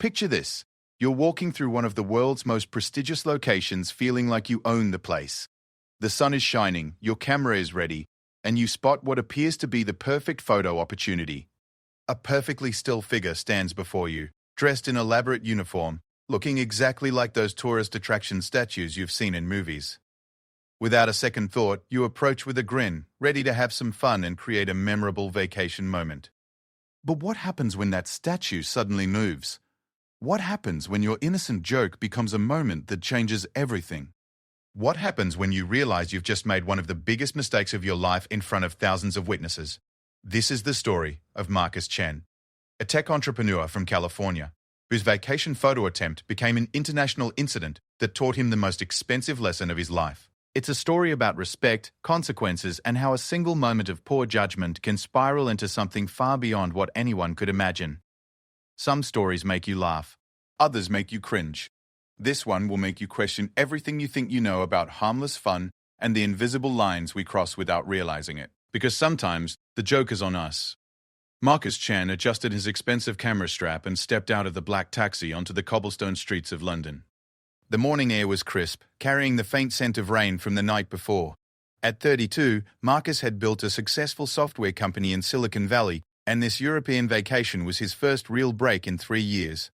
Picture this. You're walking through one of the world's most prestigious locations feeling like you own the place. The sun is shining, your camera is ready, and you spot what appears to be the perfect photo opportunity. A perfectly still figure stands before you, dressed in elaborate uniform, looking exactly like those tourist attraction statues you've seen in movies. Without a second thought, you approach with a grin, ready to have some fun and create a memorable vacation moment. But what happens when that statue suddenly moves? What happens when your innocent joke becomes a moment that changes everything? What happens when you realize you've just made one of the biggest mistakes of your life in front of thousands of witnesses? This is the story of Marcus Chen, a tech entrepreneur from California, whose vacation photo attempt became an international incident that taught him the most expensive lesson of his life. It's a story about respect, consequences, and how a single moment of poor judgment can spiral into something far beyond what anyone could imagine. Some stories make you laugh, others make you cringe. This one will make you question everything you think you know about harmless fun and the invisible lines we cross without realizing it. Because sometimes, the joke is on us. Marcus Chen adjusted his expensive camera strap and stepped out of the black taxi onto the cobblestone streets of London. The morning air was crisp, carrying the faint scent of rain from the night before. At 32, Marcus had built a successful software company in Silicon Valley, and this European vacation was his first real break in 3 years.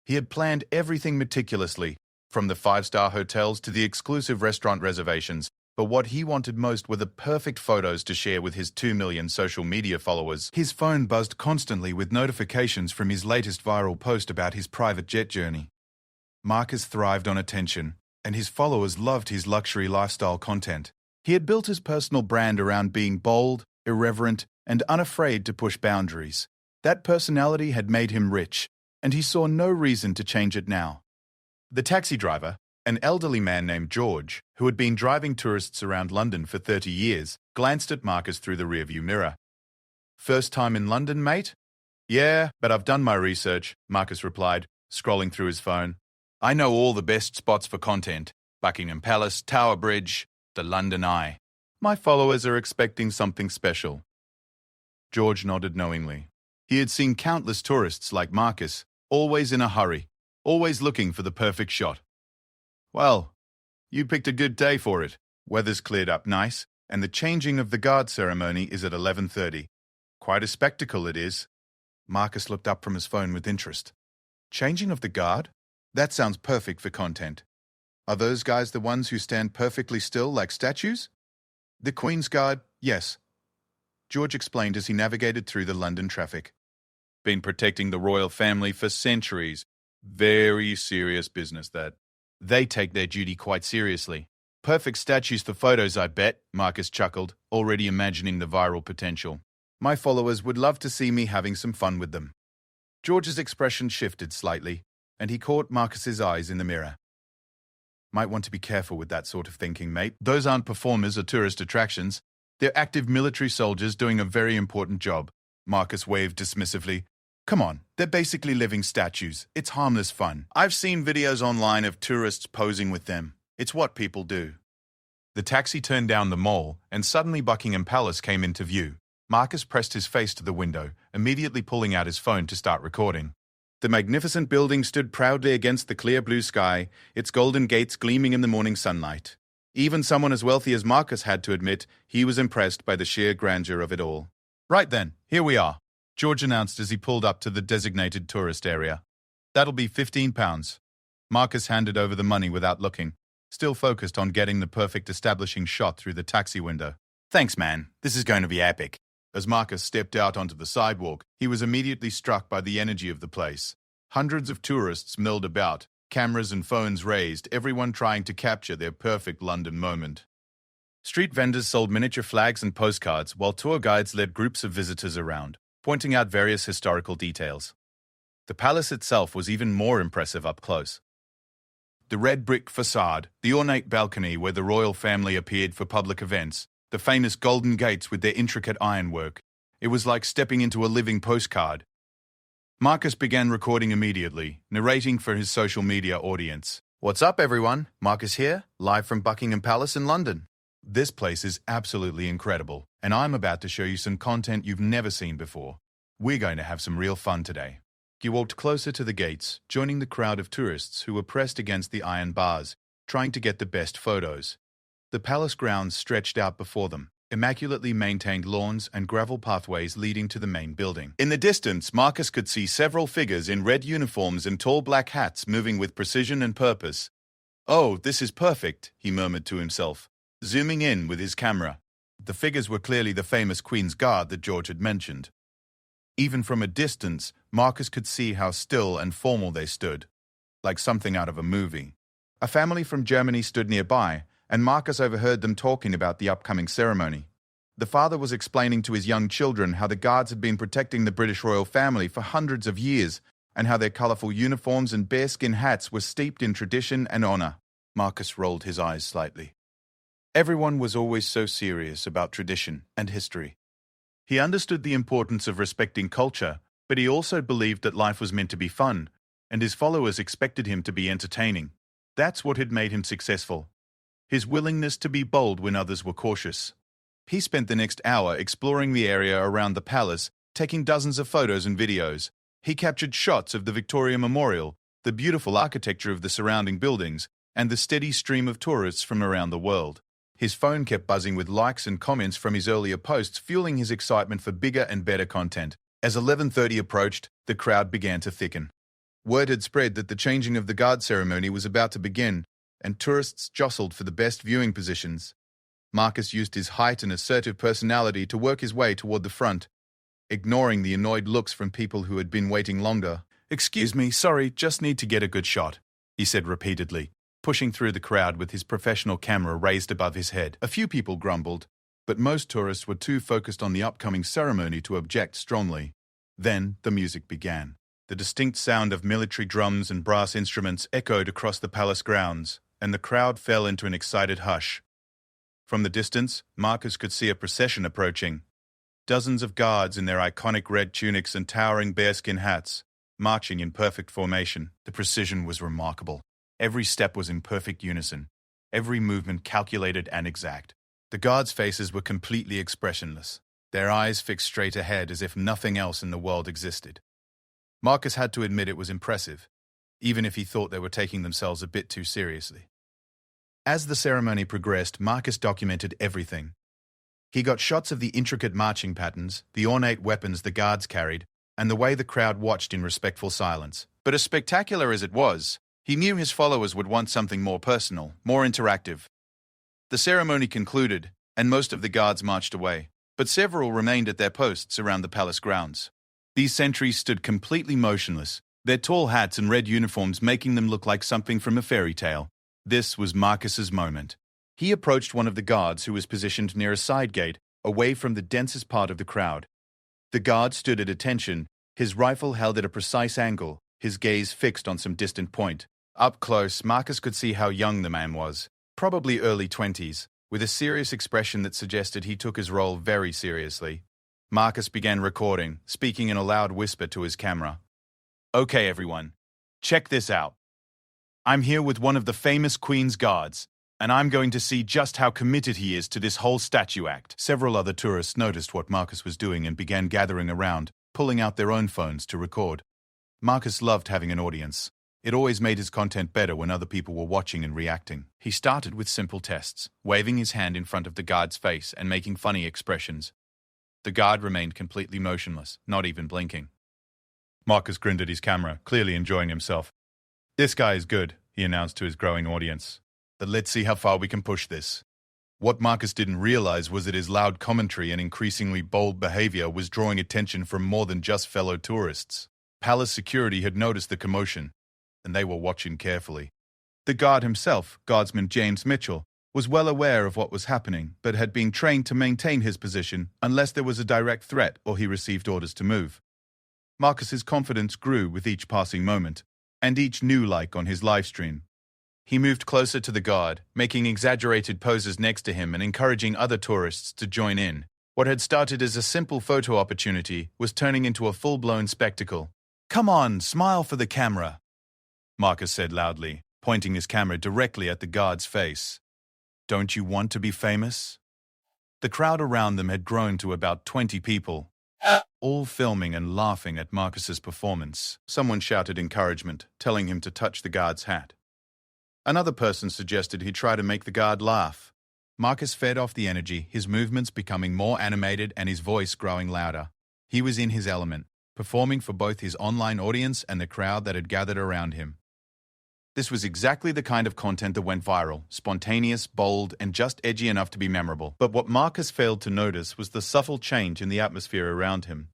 He had planned everything meticulously, from the 5-star hotels to the exclusive restaurant reservations, but what he wanted most were the perfect photos to share with his 2 million social media followers. His phone buzzed constantly with notifications from his latest viral post about his private jet journey. Marcus thrived on attention, and his followers loved his luxury lifestyle content. He had built his personal brand around being bold, irreverent, and unafraid to push boundaries. That personality had made him rich, and he saw no reason to change it now. The taxi driver, an elderly man named George, who had been driving tourists around London for 30 years, glanced at Marcus through the rearview mirror. "First time in London, mate?" "Yeah, but I've done my research," Marcus replied, scrolling through his phone. "I know all the best spots for content: Buckingham Palace, Tower Bridge, the London Eye. My followers are expecting something special." George nodded knowingly. He had seen countless tourists like Marcus, always in a hurry, always looking for the perfect shot. "Well, you picked a good day for it. Weather's cleared up nice, and the changing of the guard ceremony is at 11:30. Quite a spectacle it is." Marcus looked up from his phone with interest. "Changing of the guard? That sounds perfect for content. Are those guys the ones who stand perfectly still like statues?" "The Queen's Guard, yes," George explained as he navigated through the London traffic. "Been protecting the royal family for centuries. Very serious business, that. They take their duty quite seriously. Perfect statues for photos, I bet," Marcus chuckled, already imagining the viral potential. "My followers would love to see me having some fun with them." George's expression shifted slightly, and he caught Marcus's eyes in the mirror. "Might want to be careful with that sort of thinking, mate. Those aren't performers or tourist attractions. They're active military soldiers doing a very important job." Marcus waved dismissively. "Come on, they're basically living statues. It's harmless fun. I've seen videos online of tourists posing with them. It's what people do." The taxi turned down the mall, and suddenly Buckingham Palace came into view. Marcus pressed his face to the window, immediately pulling out his phone to start recording. The magnificent building stood proudly against the clear blue sky, its golden gates gleaming in the morning sunlight. Even someone as wealthy as Marcus had to admit he was impressed by the sheer grandeur of it all. "Right then, here we are," George announced as he pulled up to the designated tourist area. "That'll be £15. Marcus handed over the money without looking, still focused on getting the perfect establishing shot through the taxi window. "Thanks, man. This is going to be epic." As Marcus stepped out onto the sidewalk, he was immediately struck by the energy of the place. Hundreds of tourists milled about, cameras and phones raised, everyone trying to capture their perfect London moment. Street vendors sold miniature flags and postcards, while tour guides led groups of visitors around, pointing out various historical details. The palace itself was even more impressive up close. The red brick facade, the ornate balcony where the royal family appeared for public events, the famous golden gates with their intricate ironwork. It was like stepping into a living postcard. Marcus began recording immediately, narrating for his social media audience. "What's up, everyone? Marcus here, live from Buckingham Palace in London. This place is absolutely incredible, and I'm about to show you some content you've never seen before. We're going to have some real fun today. He walked closer to the gates, joining the crowd of tourists who were pressed against the iron bars, trying to get the best photos. The palace grounds stretched out before them, immaculately maintained lawns and gravel pathways leading to the main building. In the distance, Marcus could see several figures in red uniforms and tall black hats moving with precision and purpose. "Oh, this is perfect," he murmured to himself, zooming in with his camera. The figures were clearly the famous Queen's Guard that George had mentioned. Even from a distance, Marcus could see how still and formal they stood, like something out of a movie. A family from Germany stood nearby, and Marcus overheard them talking about the upcoming ceremony. The father was explaining to his young children how the guards had been protecting the British royal family for hundreds of years, and how their colorful uniforms and bearskin hats were steeped in tradition and honor. Marcus rolled his eyes slightly. Everyone was always so serious about tradition and history. He understood the importance of respecting culture, but he also believed that life was meant to be fun, and his followers expected him to be entertaining. That's what had made him successful. His willingness to be bold when others were cautious. He spent the next hour exploring the area around the palace, taking dozens of photos and videos. He captured shots of the Victoria Memorial, the beautiful architecture of the surrounding buildings, and the steady stream of tourists from around the world. His phone kept buzzing with likes and comments from his earlier posts, fueling his excitement for bigger and better content. As 11:30 approached, the crowd began to thicken. Word had spread that the changing of the guard ceremony was about to begin, and tourists jostled for the best viewing positions. Marcus used his height and assertive personality to work his way toward the front, ignoring the annoyed looks from people who had been waiting longer. "Excuse me, sorry, just need to get a good shot," he said repeatedly, pushing through the crowd with his professional camera raised above his head. A few people grumbled, but most tourists were too focused on the upcoming ceremony to object strongly. Then the music began. The distinct sound of military drums and brass instruments echoed across the palace grounds, and the crowd fell into an excited hush. From the distance, Marcus could see a procession approaching. Dozens of guards in their iconic red tunics and towering bearskin hats, marching in perfect formation. The precision was remarkable. Every step was in perfect unison, every movement calculated and exact. The guards' faces were completely expressionless, their eyes fixed straight ahead as if nothing else in the world existed. Marcus had to admit it was impressive, even if he thought they were taking themselves a bit too seriously. As the ceremony progressed, Marcus documented everything. He got shots of the intricate marching patterns, the ornate weapons the guards carried, and the way the crowd watched in respectful silence. But as spectacular as it was, he knew his followers would want something more personal, more interactive. The ceremony concluded, and most of the guards marched away, but several remained at their posts around the palace grounds. These sentries stood completely motionless, their tall hats and red uniforms making them look like something from a fairy tale. This was Marcus's moment. He approached one of the guards who was positioned near a side gate, away from the densest part of the crowd. The guard stood at attention, his rifle held at a precise angle, his gaze fixed on some distant point. Up close, Marcus could see how young the man was, probably early 20s, with a serious expression that suggested he took his role very seriously. Marcus began recording, speaking in a loud whisper to his camera. "Okay, everyone, check this out. I'm here with one of the famous Queen's Guards, and I'm going to see just how committed he is to this whole statue act." Several other tourists noticed what Marcus was doing and began gathering around, pulling out their own phones to record. Marcus loved having an audience. It always made his content better when other people were watching and reacting. He started with simple tests, waving his hand in front of the guard's face and making funny expressions. The guard remained completely motionless, not even blinking. Marcus grinned at his camera, clearly enjoying himself. "This guy is good," he announced to his growing audience. "But let's see how far we can push this." What Marcus didn't realize was that his loud commentary and increasingly bold behavior was drawing attention from more than just fellow tourists. Palace security had noticed the commotion, and they were watching carefully. The guard himself, Guardsman James Mitchell, was well aware of what was happening, but had been trained to maintain his position unless there was a direct threat or he received orders to move. Marcus's confidence grew with each passing moment, and each new like on his livestream. He moved closer to the guard, making exaggerated poses next to him and encouraging other tourists to join in. What had started as a simple photo opportunity was turning into a full-blown spectacle. "Come on, smile for the camera," Marcus said loudly, pointing his camera directly at the guard's face. "Don't you want to be famous?" The crowd around them had grown to about 20 people. all filming and laughing at Marcus's performance. Someone shouted encouragement, telling him to touch the guard's hat. Another person suggested he try to make the guard laugh. Marcus fed off the energy, his movements becoming more animated and his voice growing louder. He was in his element, performing for both his online audience and the crowd that had gathered around him. This was exactly the kind of content that went viral, spontaneous, bold, and just edgy enough to be memorable. But what Marcus failed to notice was the subtle change in the atmosphere around him.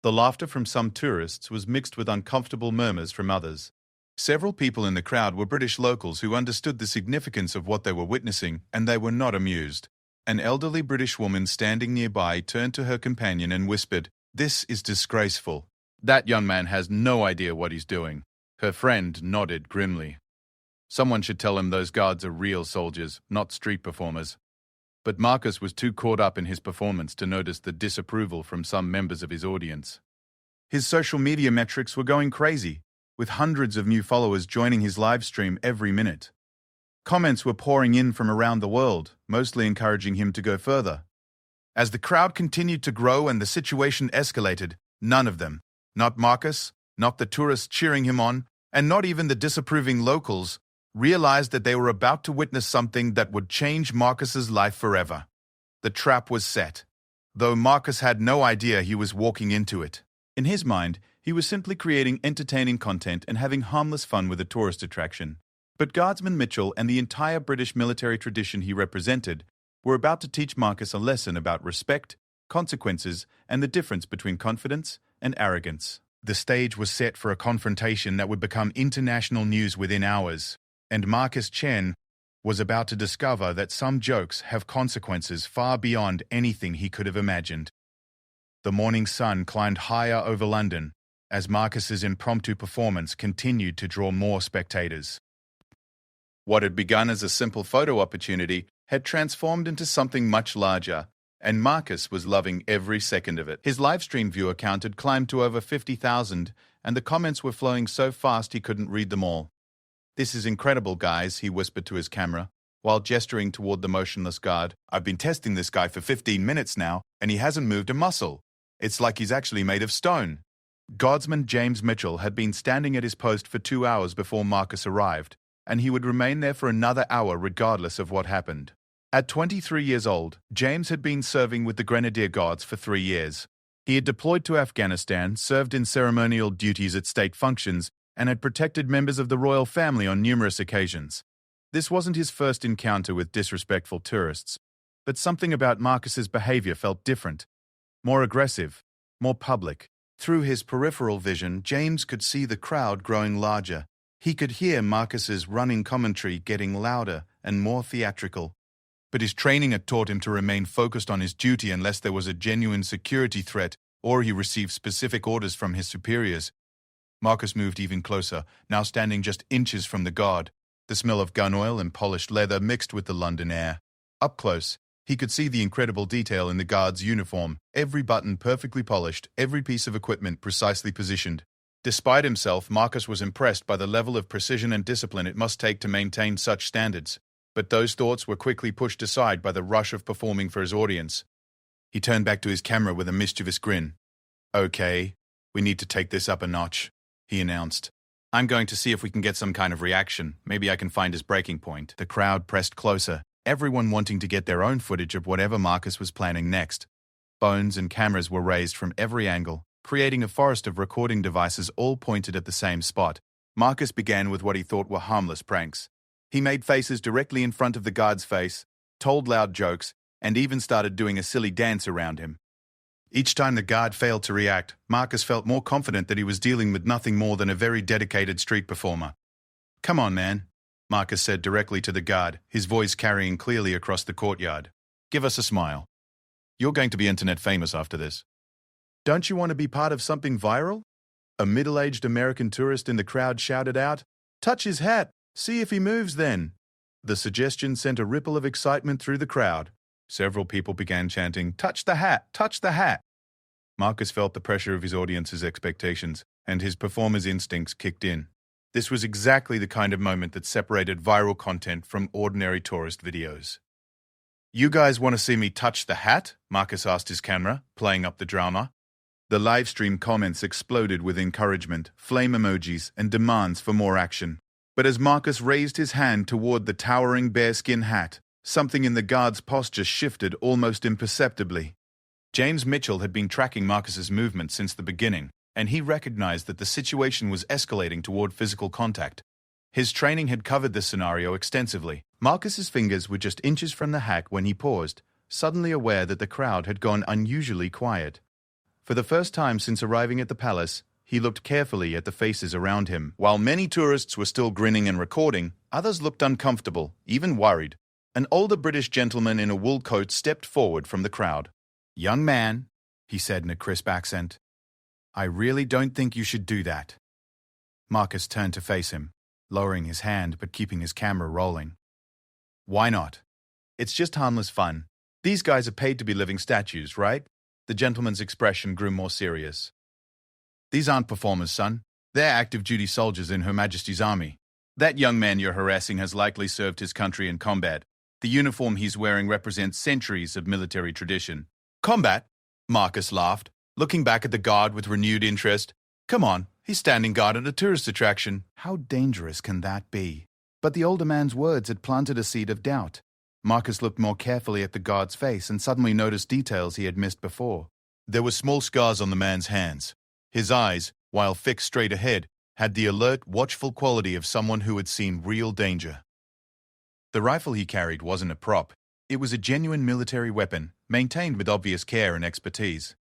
The laughter from some tourists was mixed with uncomfortable murmurs from others. Several people in the crowd were British locals who understood the significance of what they were witnessing, and they were not amused. An elderly British woman standing nearby turned to her companion and whispered, "This is disgraceful. That young man has no idea what he's doing." Her friend nodded grimly. Someone should tell him those guards are real soldiers, not street performers. But Marcus was too caught up in his performance to notice the disapproval from some members of his audience. His social media metrics were going crazy, with hundreds of new followers joining his live stream every minute. Comments were pouring in from around the world, mostly encouraging him to go further. As the crowd continued to grow and the situation escalated, none of them, not Marcus, not the tourists cheering him on, and not even the disapproving locals, realized that they were about to witness something that would change Marcus's life forever. The trap was set, though Marcus had no idea he was walking into it. In his mind, he was simply creating entertaining content and having harmless fun with a tourist attraction. But Guardsman Mitchell and the entire British military tradition he represented were about to teach Marcus a lesson about respect, consequences, and the difference between confidence and arrogance. The stage was set for a confrontation that would become international news within hours, and Marcus Chen was about to discover that some jokes have consequences far beyond anything he could have imagined. The morning sun climbed higher over London as Marcus's impromptu performance continued to draw more spectators. What had begun as a simple photo opportunity had transformed into something much larger, and Marcus was loving every second of it. His livestream viewer count had climbed to over 50,000, and the comments were flowing so fast he couldn't read them all. "This is incredible, guys," he whispered to his camera, while gesturing toward the motionless guard. "I've been testing this guy for 15 minutes now, and he hasn't moved a muscle. It's like he's actually made of stone." Guardsman James Mitchell had been standing at his post for 2 hours before Marcus arrived, and he would remain there for another hour regardless of what happened. At 23 years old, James had been serving with the Grenadier Guards for 3 years. He had deployed to Afghanistan, served in ceremonial duties at state functions, and had protected members of the royal family on numerous occasions. This wasn't his first encounter with disrespectful tourists, but something about Marcus's behavior felt different, more aggressive, more public. Through his peripheral vision, James could see the crowd growing larger. He could hear Marcus's running commentary getting louder and more theatrical. But his training had taught him to remain focused on his duty unless there was a genuine security threat or he received specific orders from his superiors. Marcus moved even closer, now standing just inches from the guard. The smell of gun oil and polished leather mixed with the London air. Up close, he could see the incredible detail in the guard's uniform, every button perfectly polished, every piece of equipment precisely positioned. Despite himself, Marcus was impressed by the level of precision and discipline it must take to maintain such standards. But those thoughts were quickly pushed aside by the rush of performing for his audience. He turned back to his camera with a mischievous grin. "Okay, we need to take this up a notch," he announced. "I'm going to see if we can get some kind of reaction. Maybe I can find his breaking point." The crowd pressed closer, everyone wanting to get their own footage of whatever Marcus was planning next. Phones and cameras were raised from every angle, creating a forest of recording devices all pointed at the same spot. Marcus began with what he thought were harmless pranks. He made faces directly in front of the guard's face, told loud jokes, and even started doing a silly dance around him. Each time the guard failed to react, Marcus felt more confident that he was dealing with nothing more than a very dedicated street performer. "Come on, man," Marcus said directly to the guard, his voice carrying clearly across the courtyard. "Give us a smile. You're going to be internet famous after this." "Don't you want to be part of something viral?" A middle-aged American tourist in the crowd shouted out. "Touch his hat. See if he moves then." The suggestion sent a ripple of excitement through the crowd. Several people began chanting, "Touch the hat! Touch the hat!" Marcus felt the pressure of his audience's expectations, and his performer's instincts kicked in. This was exactly the kind of moment that separated viral content from ordinary tourist videos. "You guys want to see me touch the hat?" Marcus asked his camera, playing up the drama. The livestream comments exploded with encouragement, flame emojis, and demands for more action. But as Marcus raised his hand toward the towering bearskin hat, something in the guard's posture shifted almost imperceptibly. James Mitchell had been tracking Marcus's movements since the beginning, and he recognized that the situation was escalating toward physical contact. His training had covered this scenario extensively. Marcus's fingers were just inches from the hat when he paused, suddenly aware that the crowd had gone unusually quiet. For the first time since arriving at the palace, he looked carefully at the faces around him. While many tourists were still grinning and recording, others looked uncomfortable, even worried. An older British gentleman in a wool coat stepped forward from the crowd. "Young man," he said in a crisp accent, "I really don't think you should do that." Marcus turned to face him, lowering his hand but keeping his camera rolling. "Why not? It's just harmless fun. These guys are paid to be living statues, right?" The gentleman's expression grew more serious. "These aren't performers, son. They're active-duty soldiers in Her Majesty's army. That young man you're harassing has likely served his country in combat. The uniform he's wearing represents centuries of military tradition." "Combat?" Marcus laughed, looking back at the guard with renewed interest. "Come on, he's standing guard at a tourist attraction. How dangerous can that be?" But the older man's words had planted a seed of doubt. Marcus looked more carefully at the guard's face and suddenly noticed details he had missed before. There were small scars on the man's hands. His eyes, while fixed straight ahead, had the alert, watchful quality of someone who had seen real danger. The rifle he carried wasn't a prop. It was a genuine military weapon, maintained with obvious care and expertise.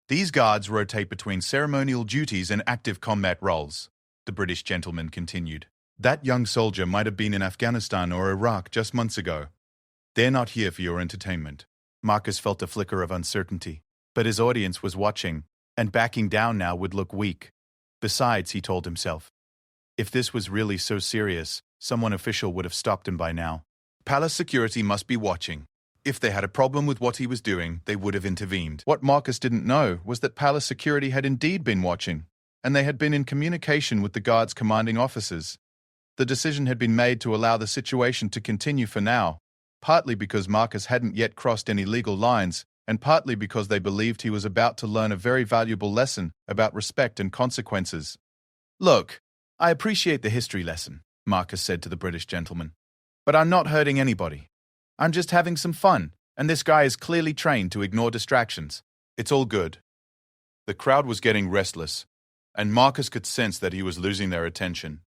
"These guards rotate between ceremonial duties and active combat roles," the British gentleman continued. "That young soldier might have been in Afghanistan or Iraq just months ago. They're not here for your entertainment." Marcus felt a flicker of uncertainty, but his audience was watching, and backing down now would look weak. Besides, he told himself, if this was really so serious, someone official would have stopped him by now. Palace security must be watching. If they had a problem with what he was doing, they would have intervened. What Marcus didn't know was that palace security had indeed been watching, and they had been in communication with the guard's commanding officers. The decision had been made to allow the situation to continue for now, partly because Marcus hadn't yet crossed any legal lines, and partly because they believed he was about to learn a very valuable lesson about respect and consequences. "Look, I appreciate the history lesson," Marcus said to the British gentleman, "but I'm not hurting anybody. I'm just having some fun, and this guy is clearly trained to ignore distractions. It's all good." The crowd was getting restless, and Marcus could sense that he was losing their attention.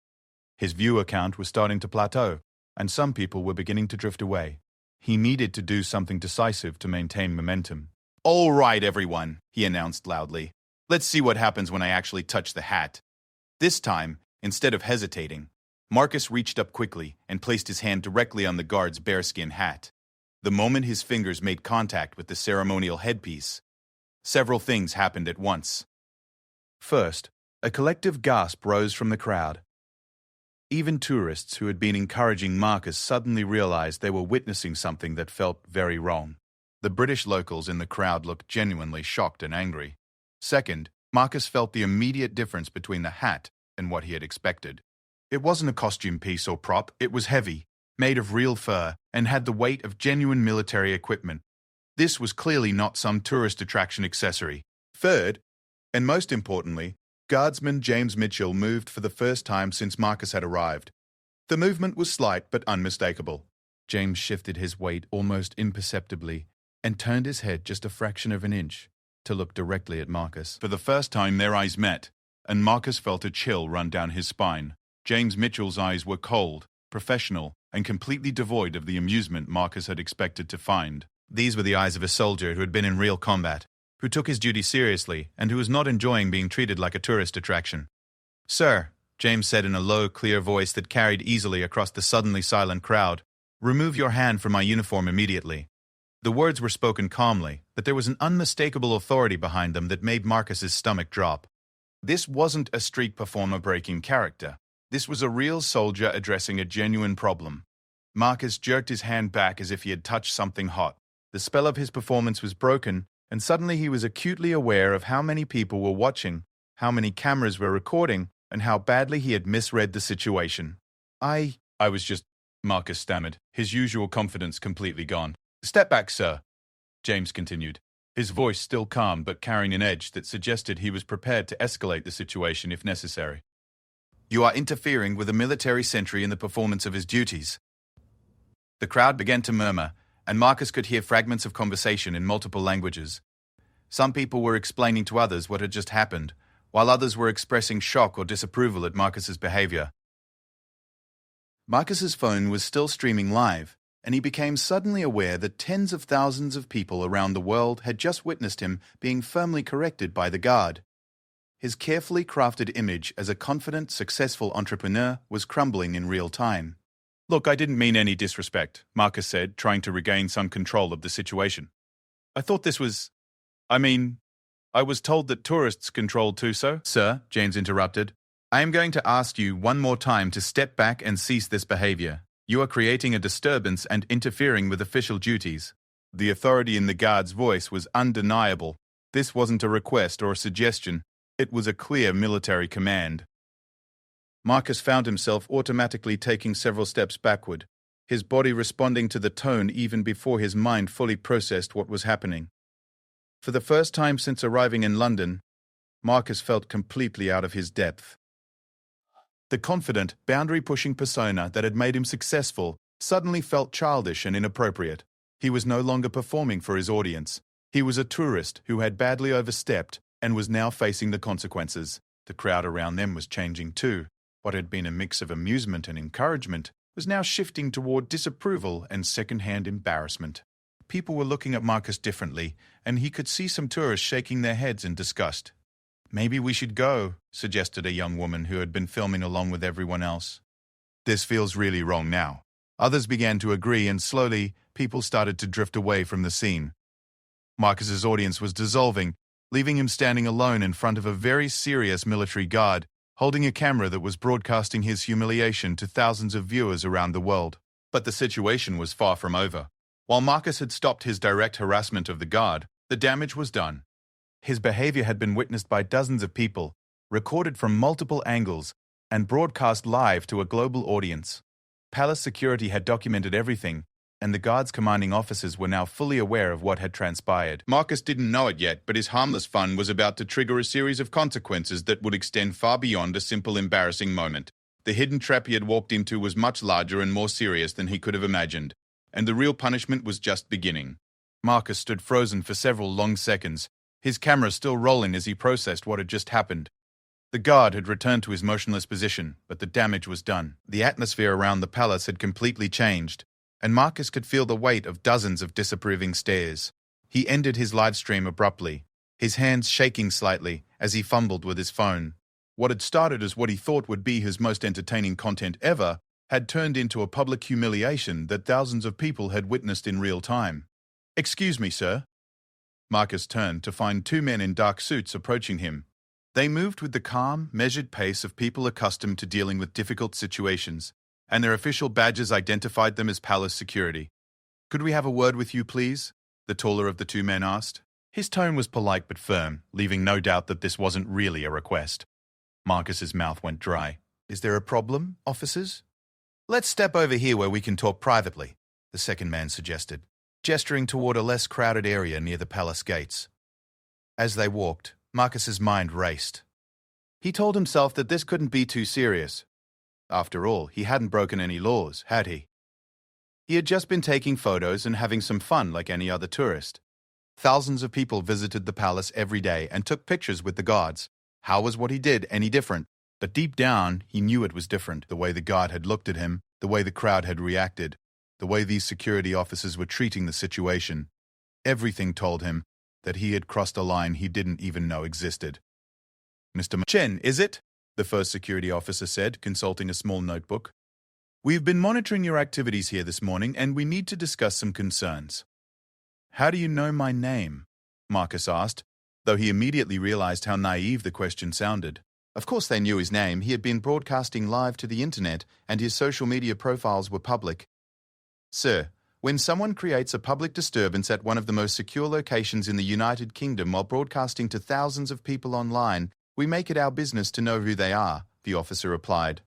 His viewer count was starting to plateau, and some people were beginning to drift away. He needed to do something decisive to maintain momentum. "All right, everyone," he announced loudly. "Let's see what happens when I actually touch the hat." This time, instead of hesitating, Marcus reached up quickly and placed his hand directly on the guard's bearskin hat. The moment his fingers made contact with the ceremonial headpiece, several things happened at once. First, a collective gasp rose from the crowd. Even tourists who had been encouraging Marcus suddenly realized they were witnessing something that felt very wrong. The British locals in the crowd looked genuinely shocked and angry. Second, Marcus felt the immediate difference between the hat and what he had expected. It wasn't a costume piece or prop, it was heavy, made of real fur, and had the weight of genuine military equipment. This was clearly not some tourist attraction accessory. Third, and most importantly, Guardsman James Mitchell moved for the first time since Marcus had arrived. The movement was slight but unmistakable. James shifted his weight almost imperceptibly and turned his head just a fraction of an inch to look directly at Marcus. For the first time their eyes met, and Marcus felt a chill run down his spine. James Mitchell's eyes were cold, professional, and completely devoid of the amusement Marcus had expected to find. These were the eyes of a soldier who had been in real combat, who took his duty seriously, and who was not enjoying being treated like a tourist attraction. "Sir," James said in a low, clear voice that carried easily across the suddenly silent crowd, "remove your hand from my uniform immediately." The words were spoken calmly, but there was an unmistakable authority behind them that made Marcus's stomach drop. This wasn't a street performer breaking character. This was a real soldier addressing a genuine problem. Marcus jerked his hand back as if he had touched something hot. The spell of his performance was broken, and suddenly he was acutely aware of how many people were watching, how many cameras were recording, and how badly he had misread the situation. I was just," Marcus stammered, his usual confidence completely gone. "Step back, sir," James continued. his voice still calm but carrying an edge that suggested he was prepared to escalate the situation if necessary. "You are interfering with a military sentry in the performance of his duties." The crowd began to murmur, and Marcus could hear fragments of conversation in multiple languages. Some people were explaining to others what had just happened, while others were expressing shock or disapproval at Marcus's behavior. Marcus's phone was still streaming live, and he became suddenly aware that tens of thousands of people around the world had just witnessed him being firmly corrected by the guard. His carefully crafted image as a confident, successful entrepreneur was crumbling in real time. "Look, I didn't mean any disrespect," Marcus said, trying to regain some control of the situation. "I thought this was... I was told that tourists controlled too, so..." "Sir," James interrupted, "I am going to ask you one more time to step back and cease this behavior. You are creating a disturbance and interfering with official duties." The authority in the guard's voice was undeniable. This wasn't a request or a suggestion. It was a clear military command. Marcus found himself automatically taking several steps backward, his body responding to the tone even before his mind fully processed what was happening. For the first time since arriving in London, Marcus felt completely out of his depth. The confident, boundary-pushing persona that had made him successful suddenly felt childish and inappropriate. He was no longer performing for his audience. He was a tourist who had badly overstepped and was now facing the consequences. The crowd around them was changing too. What had been a mix of amusement and encouragement was now shifting toward disapproval and second-hand embarrassment. People were looking at Marcus differently, and he could see some tourists shaking their heads in disgust. "Maybe we should go," suggested a young woman who had been filming along with everyone else. "This feels really wrong now." Others began to agree, and slowly, people started to drift away from the scene. Marcus's audience was dissolving, leaving him standing alone in front of a very serious military guard, holding a camera that was broadcasting his humiliation to thousands of viewers around the world. But the situation was far from over. While Marcus had stopped his direct harassment of the guard, the damage was done. His behavior had been witnessed by dozens of people, recorded from multiple angles, and broadcast live to a global audience. Palace security had documented everything, and the guard's commanding officers were now fully aware of what had transpired. Marcus didn't know it yet, but his harmless fun was about to trigger a series of consequences that would extend far beyond a simple embarrassing moment. The hidden trap he had walked into was much larger and more serious than he could have imagined, and the real punishment was just beginning. Marcus stood frozen for several long seconds, his camera still rolling as he processed what had just happened. The guard had returned to his motionless position, but the damage was done. The atmosphere around the palace had completely changed, and Marcus could feel the weight of dozens of disapproving stares. He ended his live stream abruptly, his hands shaking slightly as he fumbled with his phone. What had started as what he thought would be his most entertaining content ever had turned into a public humiliation that thousands of people had witnessed in real time. "Excuse me, sir." Marcus turned to find two men in dark suits approaching him. They moved with the calm, measured pace of people accustomed to dealing with difficult situations, and their official badges identified them as palace security. "Could we have a word with you, please?" the taller of the two men asked. His tone was polite but firm, leaving no doubt that this wasn't really a request. Marcus's mouth went dry. "Is there a problem, officers?" "Let's step over here where we can talk privately," the second man suggested, gesturing toward a less crowded area near the palace gates. As they walked, Marcus's mind raced. He told himself that this couldn't be too serious. After all, he hadn't broken any laws, had he? He had just been taking photos and having some fun like any other tourist. Thousands of people visited the palace every day and took pictures with the guards. How was what he did any different? But deep down, he knew it was different. The way the guard had looked at him, the way the crowd had reacted, the way these security officers were treating the situation. Everything told him that he had crossed a line he didn't even know existed. "Mr. Chen, is it?" the first security officer said, consulting a small notebook. "We've been monitoring your activities here this morning, and we need to discuss some concerns." "How do you know my name?" Marcus asked, though he immediately realized how naive the question sounded. Of course they knew his name. He had been broadcasting live to the internet, and his social media profiles were public. "Sir, when someone creates a public disturbance at one of the most secure locations in the United Kingdom while broadcasting to thousands of people online, we make it our business to know who they are," the officer replied.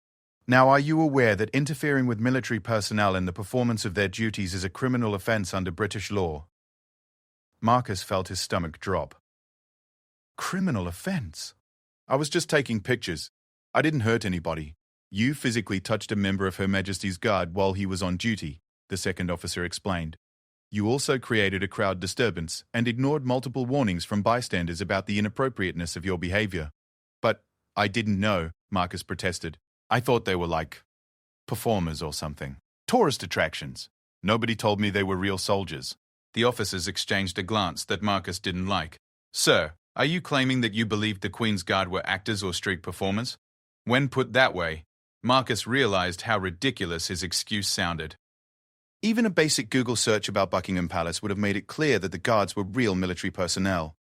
"Now, are you aware that interfering with military personnel in the performance of their duties is a criminal offence under British law?" Marcus felt his stomach drop. Criminal offense. I was just taking pictures. I didn't hurt anybody. You physically touched a member of Her Majesty's Guard while he was on duty, the second officer explained. You also created a crowd disturbance and ignored multiple warnings from bystanders about the inappropriateness of your behavior. But I didn't know, Marcus protested. I thought they were like performers or something. Tourist attractions. Nobody told me they were real soldiers. The officers exchanged a glance that Marcus didn't like. Sir, are you claiming that you believed the Queen's Guard were actors or street performers? When put that way, Marcus realized how ridiculous his excuse sounded. Even a basic Google search about Buckingham Palace would have made it clear that the guards were real military personnel.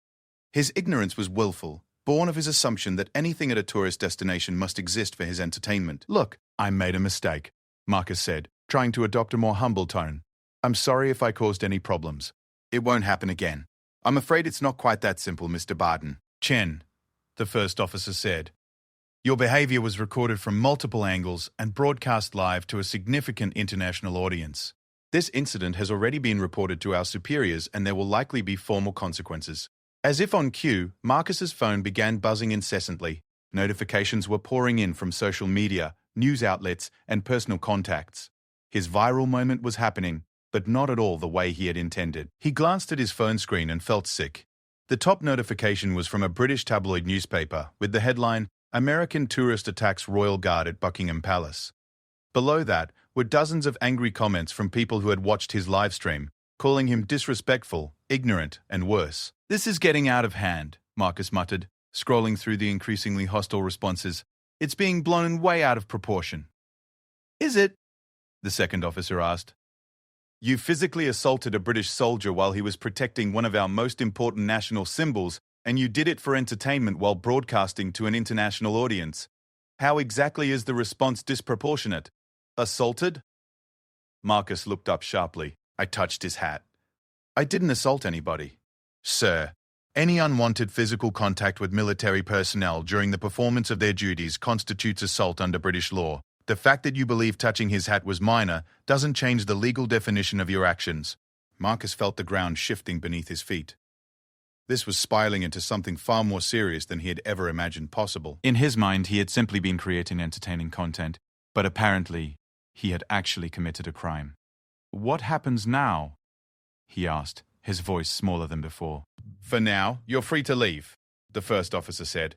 His ignorance was willful, born of his assumption that anything at a tourist destination must exist for his entertainment. Look, I made a mistake, Marcus said, trying to adopt a more humble tone. I'm sorry if I caused any problems. It won't happen again. I'm afraid it's not quite that simple, Mr. Barton. Chen, the first officer said. Your behavior was recorded from multiple angles and broadcast live to a significant international audience. This incident has already been reported to our superiors and there will likely be formal consequences. As if on cue, Marcus's phone began buzzing incessantly. Notifications were pouring in from social media, news outlets, and personal contacts. His viral moment was happening, but not at all the way he had intended. He glanced at his phone screen and felt sick. The top notification was from a British tabloid newspaper with the headline, American Tourist Attacks Royal Guard at Buckingham Palace. Below that were dozens of angry comments from people who had watched his live stream, calling him disrespectful, ignorant, and worse. This is getting out of hand, Marcus muttered, scrolling through the increasingly hostile responses. It's being blown way out of proportion. Is it? The second officer asked. You physically assaulted a British soldier while he was protecting one of our most important national symbols, and you did it for entertainment while broadcasting to an international audience. How exactly is the response disproportionate? Assaulted? Marcus looked up sharply. I touched his hat. I didn't assault anybody. Sir, any unwanted physical contact with military personnel during the performance of their duties constitutes assault under British law. The fact that you believe touching his hat was minor doesn't change the legal definition of your actions. Marcus felt the ground shifting beneath his feet. This was spiraling into something far more serious than he had ever imagined possible. In his mind, he had simply been creating entertaining content, but apparently, he had actually committed a crime. What happens now? He asked, his voice smaller than before. For now, you're free to leave, the first officer said.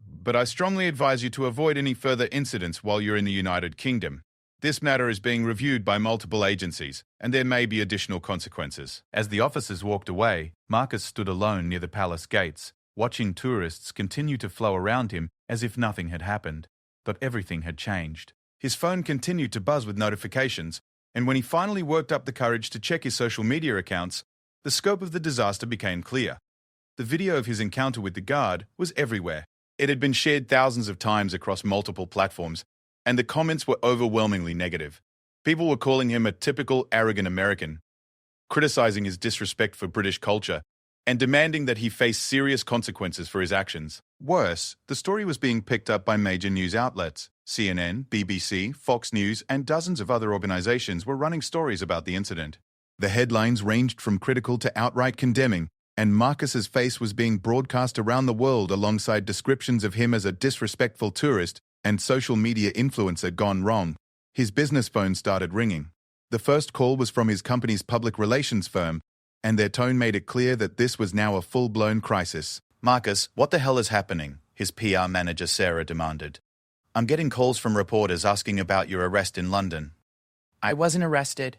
But I strongly advise you to avoid any further incidents while you're in the United Kingdom. This matter is being reviewed by multiple agencies, and there may be additional consequences. As the officers walked away, Marcus stood alone near the palace gates, watching tourists continue to flow around him as if nothing had happened. But everything had changed. His phone continued to buzz with notifications, and when he finally worked up the courage to check his social media accounts, the scope of the disaster became clear. The video of his encounter with the guard was everywhere. It had been shared thousands of times across multiple platforms, and the comments were overwhelmingly negative. People were calling him a typical arrogant American, criticizing his disrespect for British culture, and demanding that he face serious consequences for his actions. Worse, the story was being picked up by major news outlets. CNN, BBC, Fox News, and dozens of other organizations were running stories about the incident. The headlines ranged from critical to outright condemning, and Marcus's face was being broadcast around the world alongside descriptions of him as a disrespectful tourist and social media influencer gone wrong. His business phone started ringing. The first call was from his company's public relations firm, and their tone made it clear that this was now a full-blown crisis. Marcus, what the hell is happening? His PR manager Sarah demanded. I'm getting calls from reporters asking about your arrest in London. I wasn't arrested,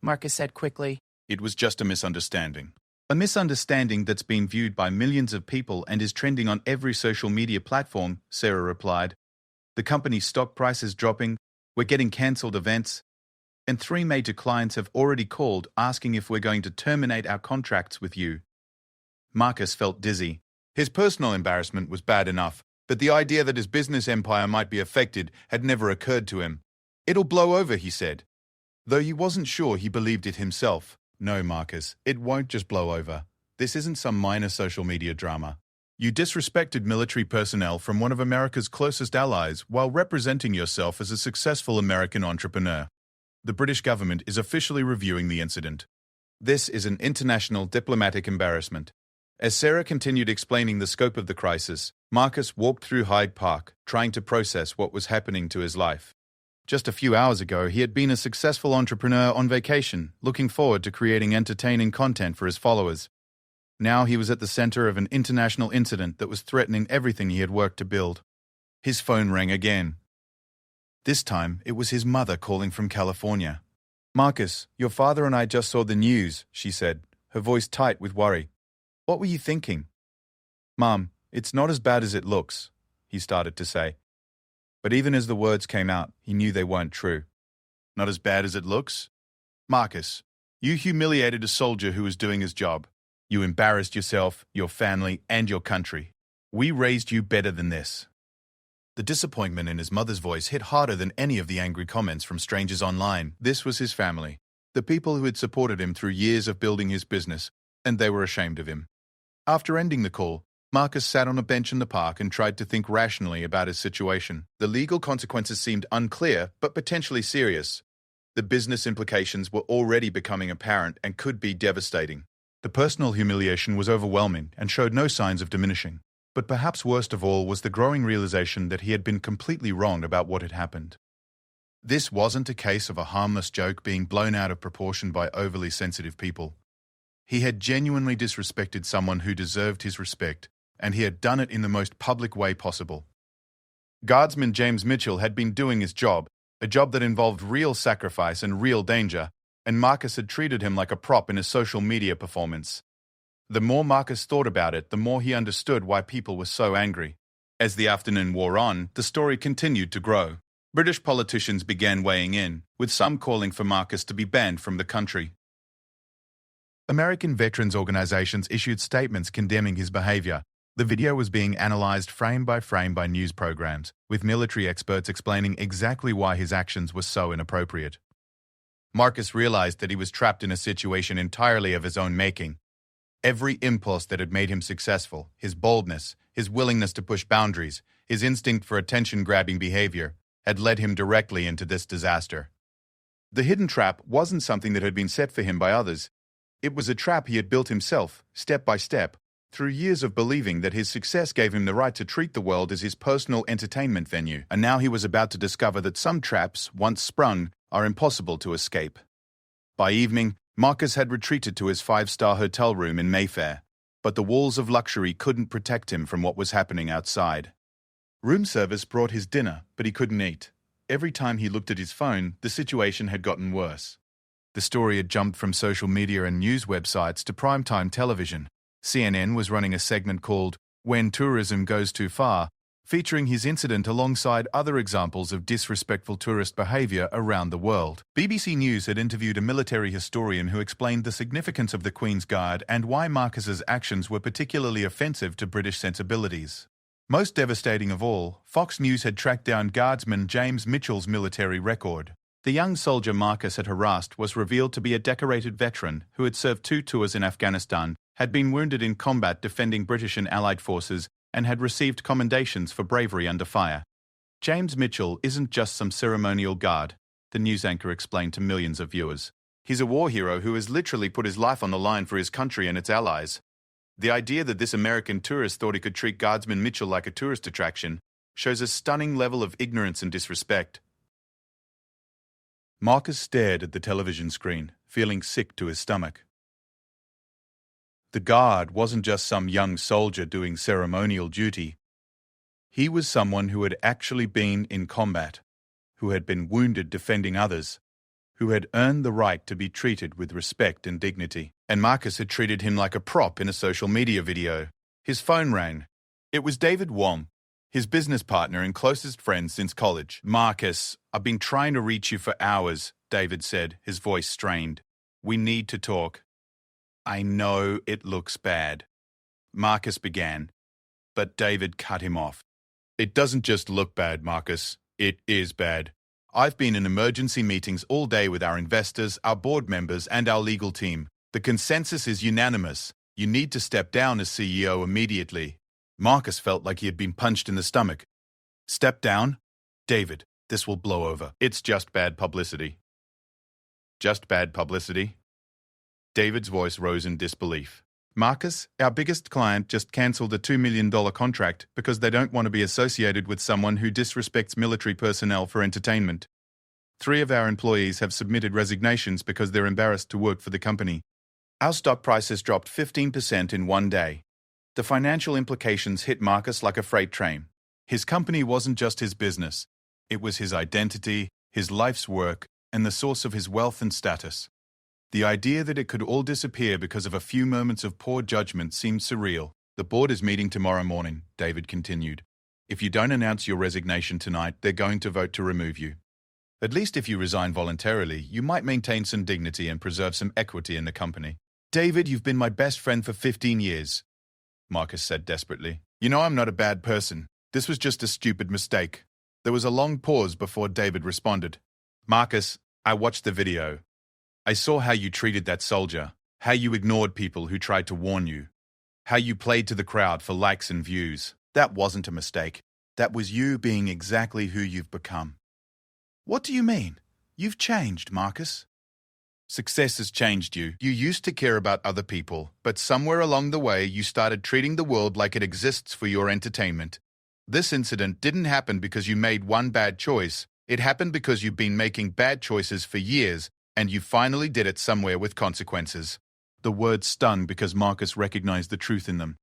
Marcus said quickly. It was just a misunderstanding. A misunderstanding that's been viewed by millions of people and is trending on every social media platform, Sarah replied. The company's stock price is dropping, we're getting cancelled events, and 3 major clients have already called asking if we're going to terminate our contracts with you. Marcus felt dizzy. His personal embarrassment was bad enough, but the idea that his business empire might be affected had never occurred to him. It'll blow over, he said. Though he wasn't sure he believed it himself. No, Marcus, it won't just blow over. This isn't some minor social media drama. You disrespected military personnel from one of America's closest allies while representing yourself as a successful American entrepreneur. The British government is officially reviewing the incident. This is an international diplomatic embarrassment. As Sarah continued explaining the scope of the crisis, Marcus walked through Hyde Park, trying to process what was happening to his life. Just a few hours ago, he had been a successful entrepreneur on vacation, looking forward to creating entertaining content for his followers. Now he was at the center of an international incident that was threatening everything he had worked to build. His phone rang again. This time, it was his mother calling from California. "Marcus, your father and I just saw the news," she said, her voice tight with worry. "What were you thinking?" "Mom, it's not as bad as it looks," he started to say. But even as the words came out, he knew they weren't true. "Not as bad as it looks?" "Marcus, you humiliated a soldier who was doing his job. You embarrassed yourself, your family, and your country. We raised you better than this." The disappointment in his mother's voice hit harder than any of the angry comments from strangers online. This was his family, the people who had supported him through years of building his business, and they were ashamed of him. After ending the call, Marcus sat on a bench in the park and tried to think rationally about his situation. The legal consequences seemed unclear, but potentially serious. The business implications were already becoming apparent and could be devastating. The personal humiliation was overwhelming and showed no signs of diminishing. But perhaps worst of all was the growing realization that he had been completely wrong about what had happened. This wasn't a case of a harmless joke being blown out of proportion by overly sensitive people. He had genuinely disrespected someone who deserved his respect, and he had done it in the most public way possible. Guardsman James Mitchell had been doing his job, a job that involved real sacrifice and real danger, and Marcus had treated him like a prop in a social media performance. The more Marcus thought about it, the more he understood why people were so angry. As the afternoon wore on, the story continued to grow. British politicians began weighing in, with some calling for Marcus to be banned from the country. American veterans organizations issued statements condemning his behavior. The video was being analyzed frame by news programs, with military experts explaining exactly why his actions were so inappropriate. Marcus realized that he was trapped in a situation entirely of his own making. Every impulse that had made him successful, his boldness, his willingness to push boundaries, his instinct for attention-grabbing behavior, had led him directly into this disaster. The hidden trap wasn't something that had been set for him by others. It was a trap he had built himself, step by step, through years of believing that his success gave him the right to treat the world as his personal entertainment venue. And now he was about to discover that some traps, once sprung, are impossible to escape. By evening, Marcus had retreated to his 5-star hotel room in Mayfair, but the walls of luxury couldn't protect him from what was happening outside. Room service brought his dinner, but he couldn't eat. Every time he looked at his phone, the situation had gotten worse. The story had jumped from social media and news websites to primetime television. CNN was running a segment called "When Tourism Goes Too Far," featuring his incident alongside other examples of disrespectful tourist behavior around the world. BBC News had interviewed a military historian who explained the significance of the Queen's Guard and why Marcus's actions were particularly offensive to British sensibilities. Most devastating of all, Fox News had tracked down Guardsman James Mitchell's military record. The young soldier Marcus had harassed was revealed to be a decorated veteran who had served 2 tours in Afghanistan, had been wounded in combat defending British and Allied forces, and had received commendations for bravery under fire. James Mitchell isn't just some ceremonial guard, the news anchor explained to millions of viewers. He's a war hero who has literally put his life on the line for his country and its allies. The idea that this American tourist thought he could treat Guardsman Mitchell like a tourist attraction shows a stunning level of ignorance and disrespect. Marcus stared at the television screen, feeling sick to his stomach. The guard wasn't just some young soldier doing ceremonial duty. He was someone who had actually been in combat, who had been wounded defending others, who had earned the right to be treated with respect and dignity. And Marcus had treated him like a prop in a social media video. His phone rang. It was David Wong, his business partner and closest friend since college. "Marcus, I've been trying to reach you for hours," David said, his voice strained. "We need to talk." "I know it looks bad," Marcus began, but David cut him off. "It doesn't just look bad, Marcus. It is bad. I've been in emergency meetings all day with our investors, our board members, and our legal team. The consensus is unanimous. You need to step down as CEO immediately." Marcus felt like he had been punched in the stomach. "Step down? David, this will blow over. It's just bad publicity." "Just bad publicity?" David's voice rose in disbelief. Marcus, our biggest client just cancelled a $2 million contract because they don't want to be associated with someone who disrespects military personnel for entertainment. 3 of our employees have submitted resignations because they're embarrassed to work for the company. Our stock prices dropped 15% in one day. The financial implications hit Marcus like a freight train. His company wasn't just his business. It was his identity, his life's work, and the source of his wealth and status. The idea that it could all disappear because of a few moments of poor judgment seemed surreal. The board is meeting tomorrow morning, David continued. If you don't announce your resignation tonight, they're going to vote to remove you. At least if you resign voluntarily, you might maintain some dignity and preserve some equity in the company. David, you've been my best friend for 15 years, Marcus said desperately. You know I'm not a bad person. This was just a stupid mistake. There was a long pause before David responded. Marcus, I watched the video. I saw how you treated that soldier, how you ignored people who tried to warn you, how you played to the crowd for likes and views. That wasn't a mistake. That was you being exactly who you've become. What do you mean? You've changed, Marcus. Success has changed you. You used to care about other people, but somewhere along the way you started treating the world like it exists for your entertainment. This incident didn't happen because you made one bad choice. It happened because you've been making bad choices for years, and you finally did it somewhere with consequences. The words stung because Marcus recognized the truth in them.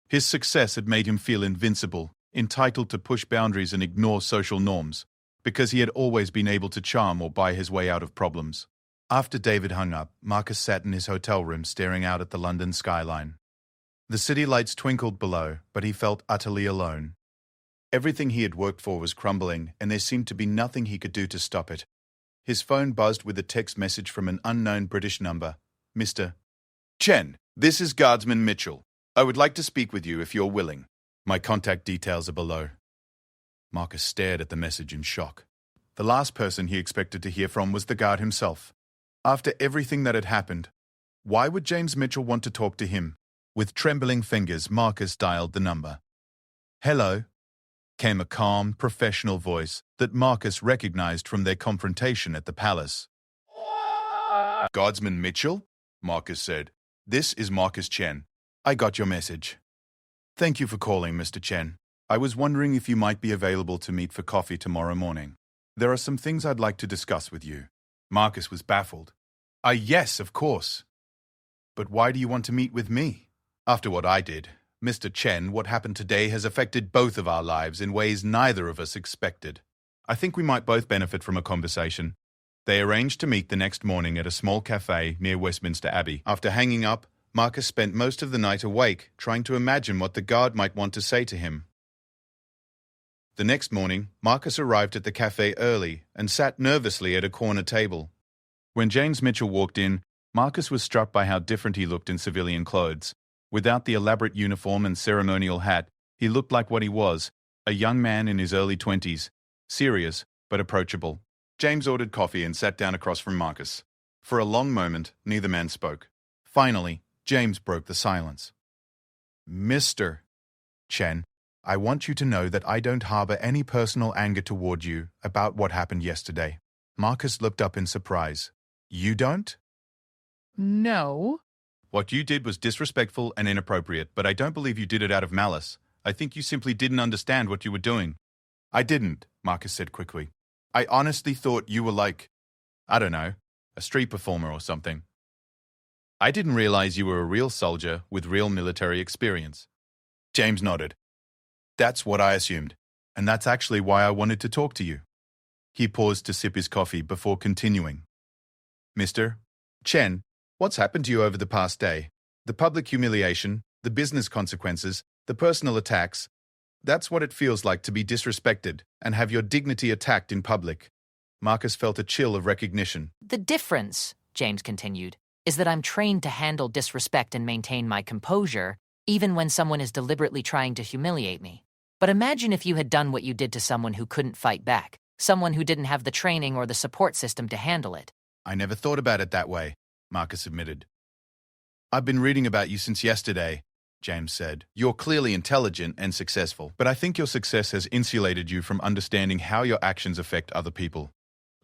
His success had made him feel invincible, entitled to push boundaries and ignore social norms, because he had always been able to charm or buy his way out of problems. After David hung up, Marcus sat in his hotel room staring out at the London skyline. The city lights twinkled below, but he felt utterly alone. Everything he had worked for was crumbling, and there seemed to be nothing he could do to stop it. His phone buzzed with a text message from an unknown British number. Mr. Chen, this is Guardsman Mitchell. I would like to speak with you if you're willing. My contact details are below. Marcus stared at the message in shock. The last person he expected to hear from was the guard himself. After everything that had happened, why would James Mitchell want to talk to him? With trembling fingers, Marcus dialed the number. Hello, came a calm, professional voice that Marcus recognized from their confrontation at the palace. Guardsman Mitchell? Marcus said. This is Marcus Chen. I got your message. Thank you for calling, Mr. Chen. I was wondering if you might be available to meet for coffee tomorrow morning. There are some things I'd like to discuss with you. Marcus was baffled. Yes, of course. But why do you want to meet with me? After what I did, Mr. Chen, what happened today has affected both of our lives in ways neither of us expected. I think we might both benefit from a conversation. They arranged to meet the next morning at a small cafe near Westminster Abbey. After hanging up, Marcus spent most of the night awake, trying to imagine what the guard might want to say to him. The next morning, Marcus arrived at the cafe early and sat nervously at a corner table. When James Mitchell walked in, Marcus was struck by how different he looked in civilian clothes. Without the elaborate uniform and ceremonial hat, he looked like what he was, a young man in his early 20s, serious but approachable. James ordered coffee and sat down across from Marcus. For a long moment, neither man spoke. Finally, James broke the silence. Mr. Chen, I want you to know that I don't harbor any personal anger toward you about what happened yesterday. Marcus looked up in surprise. You don't? No. What you did was disrespectful and inappropriate, but I don't believe you did it out of malice. I think you simply didn't understand what you were doing. I didn't, Marcus said quickly. I honestly thought you were like, I don't know, a street performer or something. I didn't realize you were a real soldier with real military experience. James nodded. That's what I assumed, and that's actually why I wanted to talk to you. He paused to sip his coffee before continuing. Mr. Chen, what's happened to you over the past day? The public humiliation, the business consequences, the personal attacks. That's what it feels like to be disrespected and have your dignity attacked in public. Marcus felt a chill of recognition. The difference, James continued, is that I'm trained to handle disrespect and maintain my composure, even when someone is deliberately trying to humiliate me. But imagine if you had done what you did to someone who couldn't fight back, someone who didn't have the training or the support system to handle it. I never thought about it that way, Marcus admitted. I've been reading about you since yesterday, James said. You're clearly intelligent and successful, but I think your success has insulated you from understanding how your actions affect other people.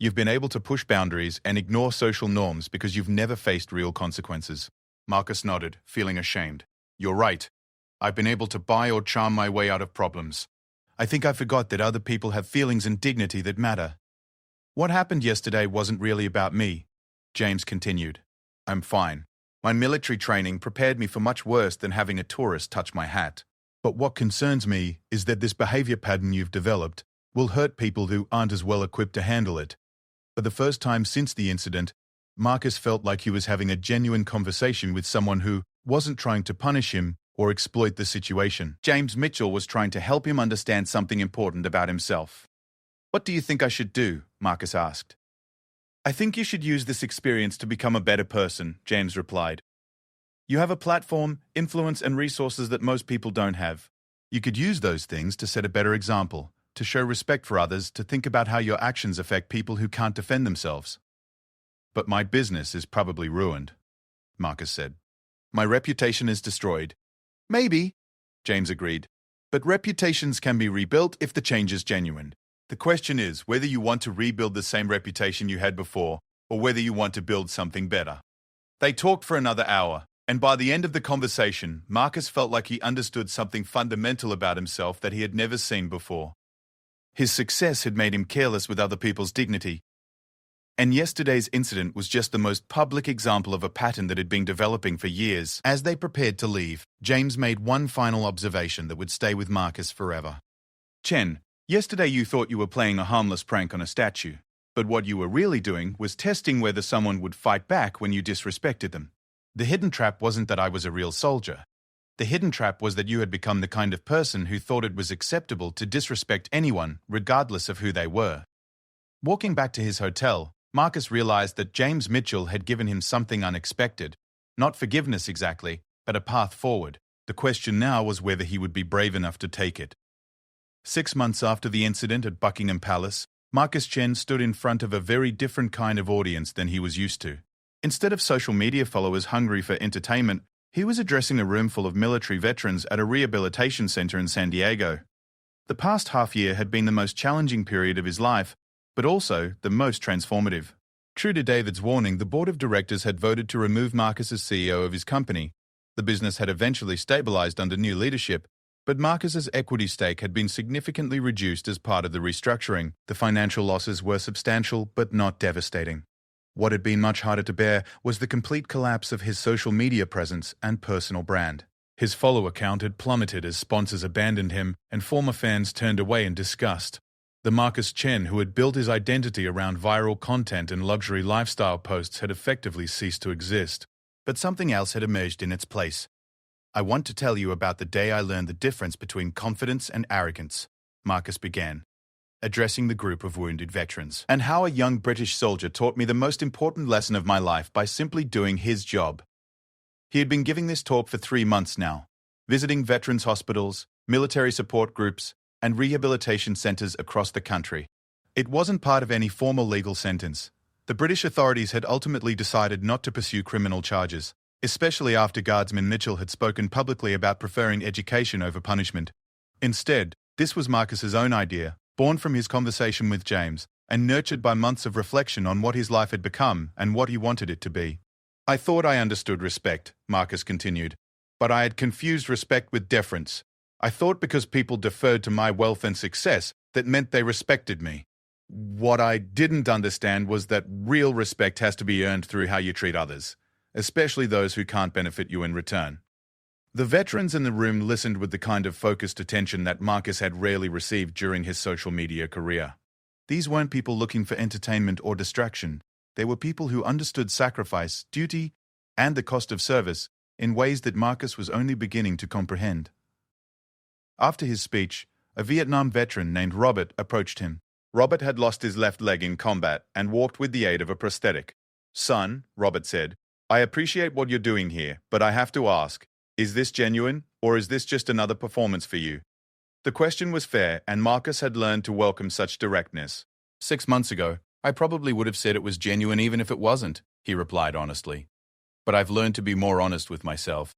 You've been able to push boundaries and ignore social norms because you've never faced real consequences. Marcus nodded, feeling ashamed. You're right. I've been able to buy or charm my way out of problems. I think I forgot that other people have feelings and dignity that matter. What happened yesterday wasn't really about me, James continued. I'm fine. My military training prepared me for much worse than having a tourist touch my hat. But what concerns me is that this behavior pattern you've developed will hurt people who aren't as well equipped to handle it. For the first time since the incident, Marcus felt like he was having a genuine conversation with someone who wasn't trying to punish him or exploit the situation. James Mitchell was trying to help him understand something important about himself. What do you think I should do? Marcus asked. I think you should use this experience to become a better person, James replied. You have a platform, influence, and resources that most people don't have. You could use those things to set a better example, to show respect for others, to think about how your actions affect people who can't defend themselves. But my business is probably ruined, Marcus said. My reputation is destroyed. Maybe, James agreed. But reputations can be rebuilt if the change is genuine. The question is whether you want to rebuild the same reputation you had before, or whether you want to build something better. They talked for another hour, and by the end of the conversation, Marcus felt like he understood something fundamental about himself that he had never seen before. His success had made him careless with other people's dignity, and yesterday's incident was just the most public example of a pattern that had been developing for years. As they prepared to leave, James made one final observation that would stay with Marcus forever. Chen, yesterday you thought you were playing a harmless prank on a statue, but what you were really doing was testing whether someone would fight back when you disrespected them. The hidden trap wasn't that I was a real soldier. The hidden trap was that you had become the kind of person who thought it was acceptable to disrespect anyone, regardless of who they were. Walking back to his hotel, Marcus realized that James Mitchell had given him something unexpected. Not forgiveness exactly, but a path forward. The question now was whether he would be brave enough to take it. 6 months after the incident at Buckingham Palace, Marcus Chen stood in front of a very different kind of audience than he was used to. Instead of social media followers hungry for entertainment, he was addressing a room full of military veterans at a rehabilitation center in San Diego. The past half year had been the most challenging period of his life, but also the most transformative. True to David's warning, the board of directors had voted to remove Marcus as CEO of his company. The business had eventually stabilized under new leadership, but Marcus's equity stake had been significantly reduced as part of the restructuring. The financial losses were substantial but not devastating. What had been much harder to bear was the complete collapse of his social media presence and personal brand. His follower count had plummeted as sponsors abandoned him and former fans turned away in disgust. The Marcus Chen who had built his identity around viral content and luxury lifestyle posts had effectively ceased to exist. But something else had emerged in its place. I want to tell you about the day I learned the difference between confidence and arrogance, Marcus began, addressing the group of wounded veterans, and how a young British soldier taught me the most important lesson of my life by simply doing his job. He had been giving this talk for 3 months now, visiting veterans' hospitals, military support groups, and rehabilitation centers across the country. It wasn't part of any formal legal sentence. The British authorities had ultimately decided not to pursue criminal charges, especially after Guardsman Mitchell had spoken publicly about preferring education over punishment. Instead, this was Marcus's own idea, born from his conversation with James, and nurtured by months of reflection on what his life had become and what he wanted it to be. I thought I understood respect, Marcus continued, but I had confused respect with deference. I thought because people deferred to my wealth and success, that meant they respected me. What I didn't understand was that real respect has to be earned through how you treat others, especially those who can't benefit you in return. The veterans in the room listened with the kind of focused attention that Marcus had rarely received during his social media career. These weren't people looking for entertainment or distraction. They were people who understood sacrifice, duty, and the cost of service in ways that Marcus was only beginning to comprehend. After his speech, a Vietnam veteran named Robert approached him. Robert had lost his left leg in combat and walked with the aid of a prosthetic. Son, Robert said, I appreciate what you're doing here, but I have to ask, is this genuine, or is this just another performance for you? The question was fair, and Marcus had learned to welcome such directness. 6 months ago, I probably would have said it was genuine even if it wasn't, he replied honestly. But I've learned to be more honest with myself.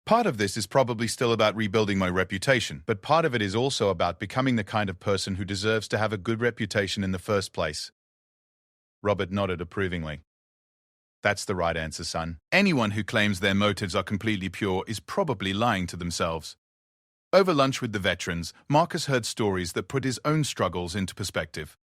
Part of this is probably still about rebuilding my reputation, but part of it is also about becoming the kind of person who deserves to have a good reputation in the first place. Robert nodded approvingly. That's the right answer, son. Anyone who claims their motives are completely pure is probably lying to themselves. Over lunch with the veterans, Marcus heard stories that put his own struggles into perspective.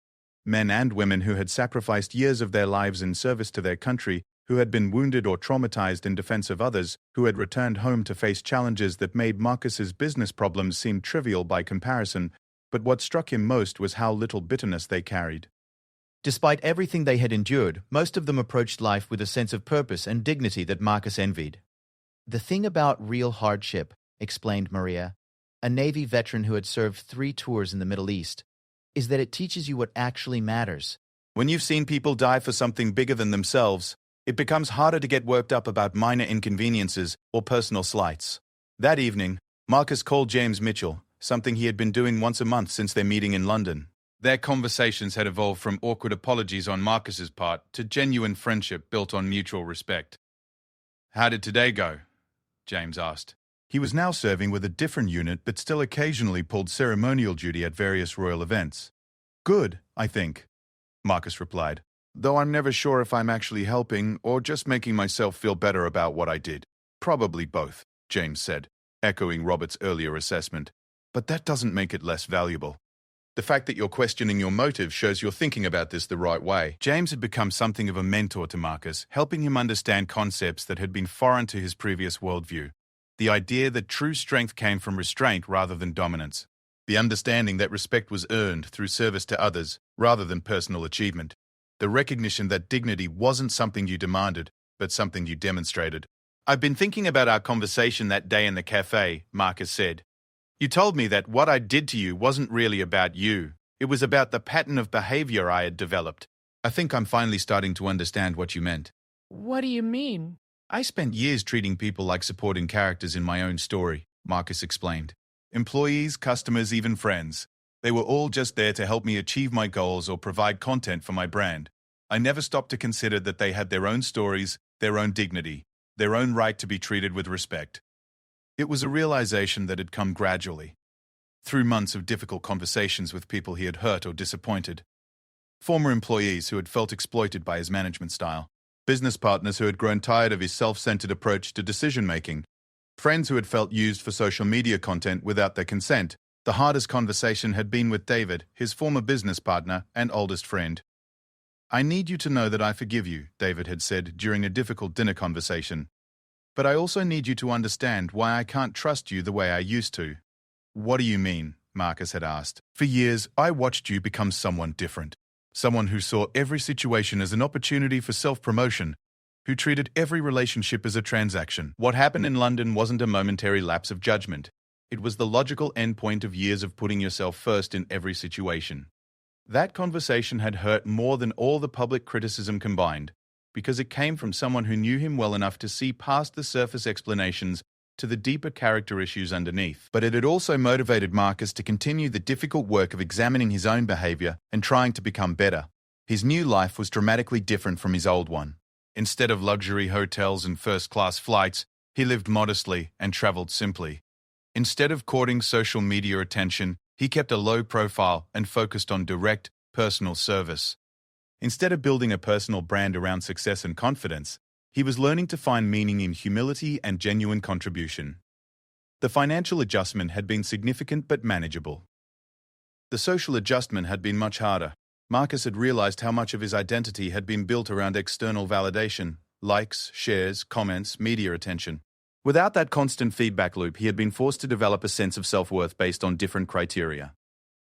Men and women who had sacrificed years of their lives in service to their country, who had been wounded or traumatized in defense of others, who had returned home to face challenges that made Marcus's business problems seem trivial by comparison, but what struck him most was how little bitterness they carried. Despite everything they had endured, most of them approached life with a sense of purpose and dignity that Marcus envied. The thing about real hardship, explained Maria, a Navy veteran who had served 3 tours in the Middle East, is that it teaches you what actually matters. When you've seen people die for something bigger than themselves, it becomes harder to get worked up about minor inconveniences or personal slights. That evening, Marcus called James Mitchell, something he had been doing once a month since their meeting in London. Their conversations had evolved from awkward apologies on Marcus's part to genuine friendship built on mutual respect. "How did today go?" James asked. He was now serving with a different unit but still occasionally pulled ceremonial duty at various royal events. "Good, I think," Marcus replied, "though I'm never sure if I'm actually helping or just making myself feel better about what I did." "Probably both," James said, echoing Robert's earlier assessment. "But that doesn't make it less valuable. The fact that you're questioning your motives shows you're thinking about this the right way." James had become something of a mentor to Marcus, helping him understand concepts that had been foreign to his previous worldview. The idea that true strength came from restraint rather than dominance. The understanding that respect was earned through service to others rather than personal achievement. The recognition that dignity wasn't something you demanded, but something you demonstrated. "I've been thinking about our conversation that day in the cafe," Marcus said. "You told me that what I did to you wasn't really about you. It was about the pattern of behavior I had developed. I think I'm finally starting to understand what you meant." What do you mean? "I spent years treating people like supporting characters in my own story," Marcus explained. "Employees, customers, even friends. They were all just there to help me achieve my goals or provide content for my brand. I never stopped to consider that they had their own stories, their own dignity, their own right to be treated with respect." It was a realization that had come gradually, through months of difficult conversations with people he had hurt or disappointed. Former employees who had felt exploited by his management style. Business partners who had grown tired of his self-centered approach to decision-making. Friends who had felt used for social media content without their consent. The hardest conversation had been with David, his former business partner and oldest friend. "I need you to know that I forgive you," David had said during a difficult dinner conversation. "But I also need you to understand why I can't trust you the way I used to." "What do you mean?" Marcus had asked. "For years, I watched you become someone different. Someone who saw every situation as an opportunity for self-promotion, who treated every relationship as a transaction. What happened in London wasn't a momentary lapse of judgment. It was the logical endpoint of years of putting yourself first in every situation." That conversation had hurt more than all the public criticism combined, because it came from someone who knew him well enough to see past the surface explanations to the deeper character issues underneath. But it had also motivated Marcus to continue the difficult work of examining his own behavior and trying to become better. His new life was dramatically different from his old one. Instead of luxury hotels and first-class flights, he lived modestly and traveled simply. Instead of courting social media attention, he kept a low profile and focused on direct, personal service. Instead of building a personal brand around success and confidence, he was learning to find meaning in humility and genuine contribution. The financial adjustment had been significant but manageable. The social adjustment had been much harder. Marcus had realized how much of his identity had been built around external validation, likes, shares, comments, media attention. Without that constant feedback loop, he had been forced to develop a sense of self-worth based on different criteria.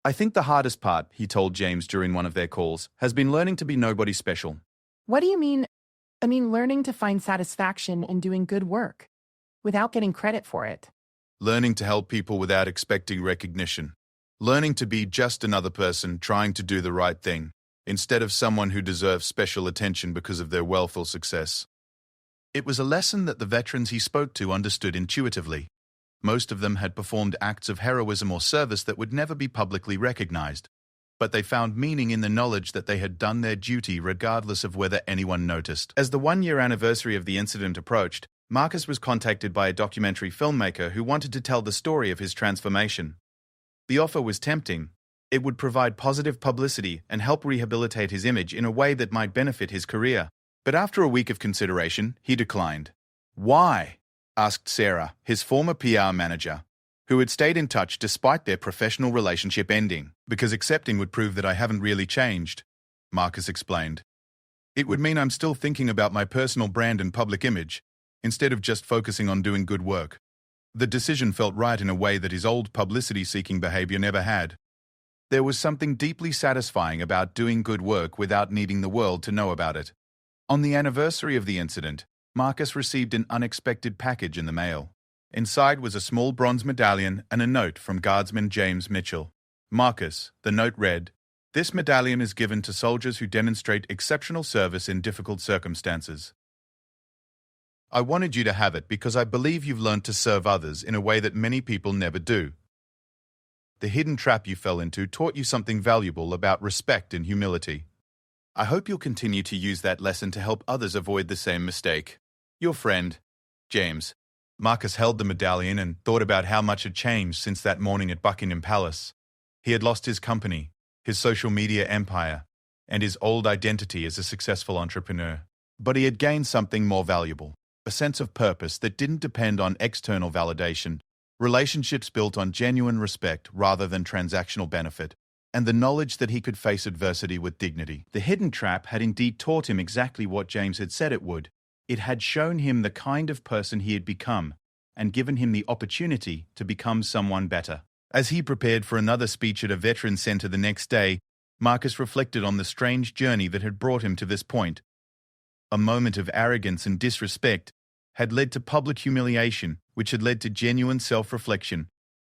"I think the hardest part," he told James during one of their calls, "has been learning to be nobody special." What do you mean? I mean, learning to find satisfaction in doing good work without getting credit for it. Learning to help people without expecting recognition. Learning to be just another person trying to do the right thing, instead of someone who deserves special attention because of their wealth or success. It was a lesson that the veterans he spoke to understood intuitively. Most of them had performed acts of heroism or service that would never be publicly recognized, but they found meaning in the knowledge that they had done their duty regardless of whether anyone noticed. As the one-year anniversary of the incident approached, Marcus was contacted by a documentary filmmaker who wanted to tell the story of his transformation. The offer was tempting, It would provide positive publicity and help rehabilitate his image in a way that might benefit his career. But after a week of consideration, he declined. Why? Asked Sarah, his former PR manager, who had stayed in touch despite their professional relationship ending. Because accepting would prove that I haven't really changed, Marcus explained. It would mean I'm still thinking about my personal brand and public image, instead of just focusing on doing good work. The decision felt right in a way that his old publicity-seeking behavior never had. There was something deeply satisfying about doing good work without needing the world to know about it. On the anniversary of the incident, Marcus received an unexpected package in the mail. Inside was a small bronze medallion and a note from Guardsman James Mitchell. Marcus, the note read, "This medallion is given to soldiers who demonstrate exceptional service in difficult circumstances. I wanted you to have it because I believe you've learned to serve others in a way that many people never do. The hidden trap you fell into taught you something valuable about respect and humility. I hope you'll continue to use that lesson to help others avoid the same mistake. Your friend, James." Marcus held the medallion and thought about how much had changed since that morning at Buckingham Palace. He had lost his company, his social media empire, and his old identity as a successful entrepreneur. But he had gained something more valuable, a sense of purpose that didn't depend on external validation, relationships built on genuine respect rather than transactional benefit, and the knowledge that he could face adversity with dignity. The hidden trap had indeed taught him exactly what James had said it would. It had shown him the kind of person he had become and given him the opportunity to become someone better. As he prepared for another speech at a veterans center the next day, Marcus reflected on the strange journey that had brought him to this point. A moment of arrogance and disrespect had led to public humiliation, which had led to genuine self-reflection,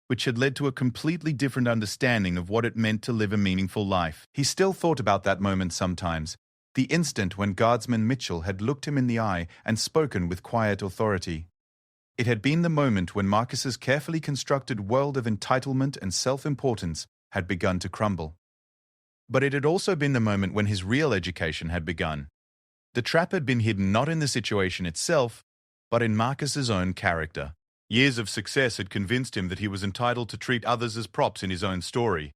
which had led to a completely different understanding of what it meant to live a meaningful life. He still thought about that moment sometimes, the instant when Guardsman Mitchell had looked him in the eye and spoken with quiet authority. It had been the moment when Marcus's carefully constructed world of entitlement and self-importance had begun to crumble. But it had also been the moment when his real education had begun. The trap had been hidden not in the situation itself, but in Marcus's own character. Years of success had convinced him that he was entitled to treat others as props in his own story.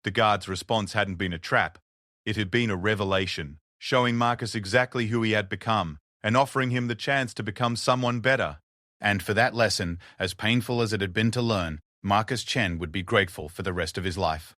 The guard's response hadn't been a trap. It had been a revelation, showing Marcus exactly who he had become and offering him the chance to become someone better. And for that lesson, as painful as it had been to learn, Marcus Chen would be grateful for the rest of his life.